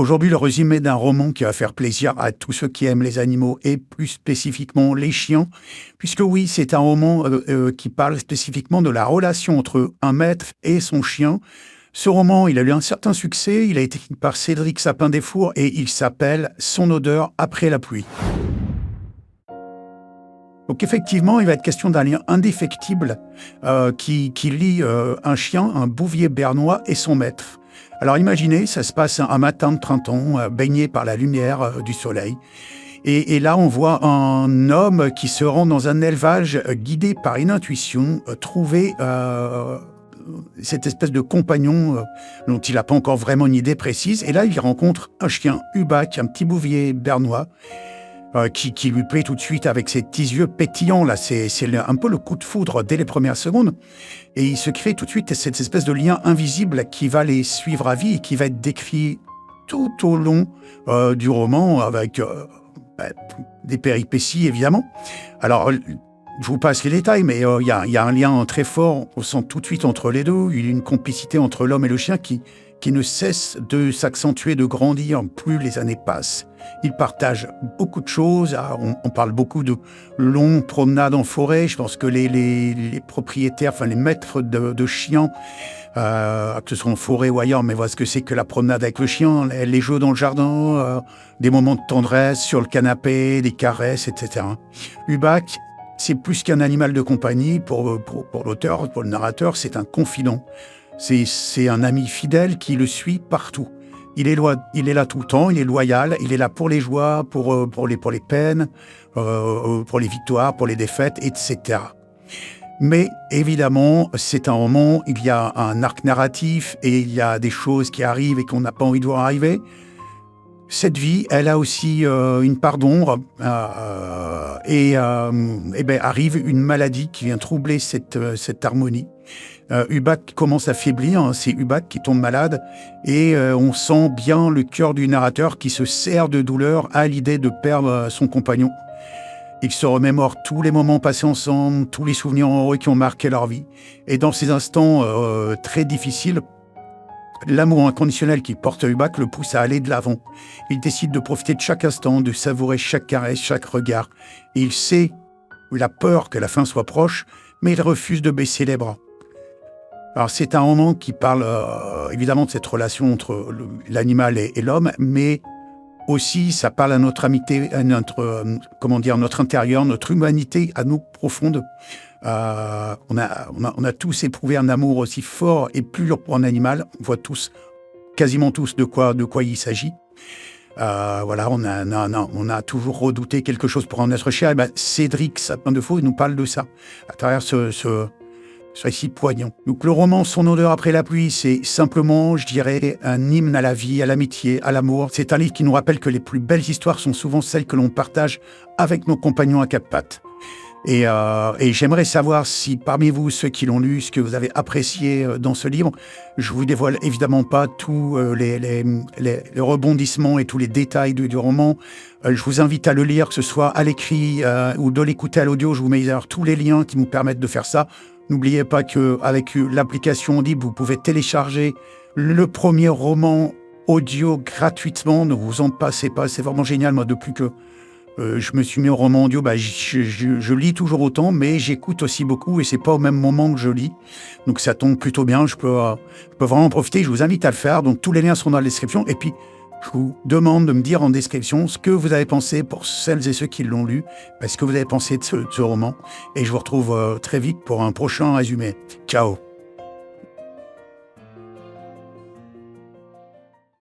Aujourd'hui, le résumé d'un roman qui va faire plaisir à tous ceux qui aiment les animaux et plus spécifiquement les chiens, puisque oui, c'est un roman qui parle spécifiquement de la relation entre un maître et son chien. Ce roman, il a eu un certain succès, il a été écrit par Cédric Sapin-Desfours et il s'appelle « Son odeur après la pluie ». Donc effectivement, il va être question d'un lien indéfectible qui lie un chien, un bouvier bernois et son maître. Alors imaginez, ça se passe un matin de printemps, baigné par la lumière du soleil. Et là, on voit un homme qui se rend dans un élevage guidé par une intuition, trouver cette espèce de compagnon dont il n'a pas encore vraiment une idée précise. Et là, il rencontre un chien, Hubac, un petit bouvier bernois, qui lui plaît tout de suite avec ses petits yeux pétillants. Là, c'est un peu le coup de foudre dès les premières secondes. Et il se crée tout de suite cette espèce de lien invisible qui va les suivre à vie et qui va être décrit tout au long du roman avec des péripéties, évidemment. Alors, je vous passe les détails, mais il y a un lien très fort, on sent tout de suite entre les deux. Il y a une complicité entre l'homme et le chien qui ne cesse de s'accentuer, de grandir plus les années passent. Ils partagent beaucoup de choses. On parle beaucoup de longues promenades en forêt. Je pense que les propriétaires, enfin les maîtres de chiens, que ce soit en forêt ou ailleurs, mais voilà ce que c'est que la promenade avec le chien, les jeux dans le jardin, des moments de tendresse sur le canapé, des caresses, etc. Hubac, c'est plus qu'un animal de compagnie pour l'auteur, pour le narrateur, c'est un confident. C'est un ami fidèle qui le suit partout. Il est là tout le temps, il est loyal, il est là pour les joies, pour les peines, pour les victoires, pour les défaites, etc. Mais évidemment, c'est un roman, il y a un arc narratif et il y a des choses qui arrivent et qu'on n'a pas envie de voir arriver. Cette vie, elle a aussi une part d'ombre et arrive une maladie qui vient troubler cette harmonie. Hubac commence à faiblir, c'est Hubac qui tombe malade et on sent bien le cœur du narrateur qui se serre de douleur à l'idée de perdre son compagnon. Il se remémore tous les moments passés ensemble, tous les souvenirs heureux qui ont marqué leur vie. Et dans ces instants très difficiles, l'amour inconditionnel qui porte Hubac le pousse à aller de l'avant. Il décide de profiter de chaque instant, de savourer chaque caresse, chaque regard. Et il sait, il a peur que la fin soit proche, mais il refuse de baisser les bras. Alors c'est un roman qui parle évidemment de cette relation entre l'animal et l'homme, mais aussi ça parle à notre amitié, à notre intérieur, notre humanité à nous profonde. On a tous éprouvé un amour aussi fort et plus lourd pour un animal. On voit quasiment tous de quoi il s'agit. On a toujours redouté quelque chose pour un être cher. Et Cédric Sapin-Desfours, il nous parle de ça à travers ce récit poignant. Donc le roman Son odeur après la pluie, c'est simplement, je dirais, un hymne à la vie, à l'amitié, à l'amour. C'est un livre qui nous rappelle que les plus belles histoires sont souvent celles que l'on partage avec nos compagnons à quatre pattes. Et j'aimerais savoir si parmi vous, ceux qui l'ont lu, ce que vous avez apprécié dans ce livre. Je vous dévoile évidemment pas tous les rebondissements et tous les détails du roman. Je vous invite à le lire, que ce soit à l'écrit ou de l'écouter à l'audio. Je vous mets d'ailleurs tous les liens qui vous permettent de faire ça. N'oubliez pas qu'avec l'application Audible, vous pouvez télécharger le premier roman audio gratuitement. Ne vous en passez pas, c'est vraiment génial. Moi, depuis que je me suis mis au roman audio, je lis toujours autant, mais j'écoute aussi beaucoup et c'est pas au même moment que je lis. Donc ça tombe plutôt bien, je peux vraiment en profiter. Je vous invite à le faire. Donc tous les liens sont dans la description. Et puis, je vous demande de me dire en description ce que vous avez pensé pour celles et ceux qui l'ont lu, ce que vous avez pensé de ce roman. Et je vous retrouve très vite pour un prochain résumé. Ciao!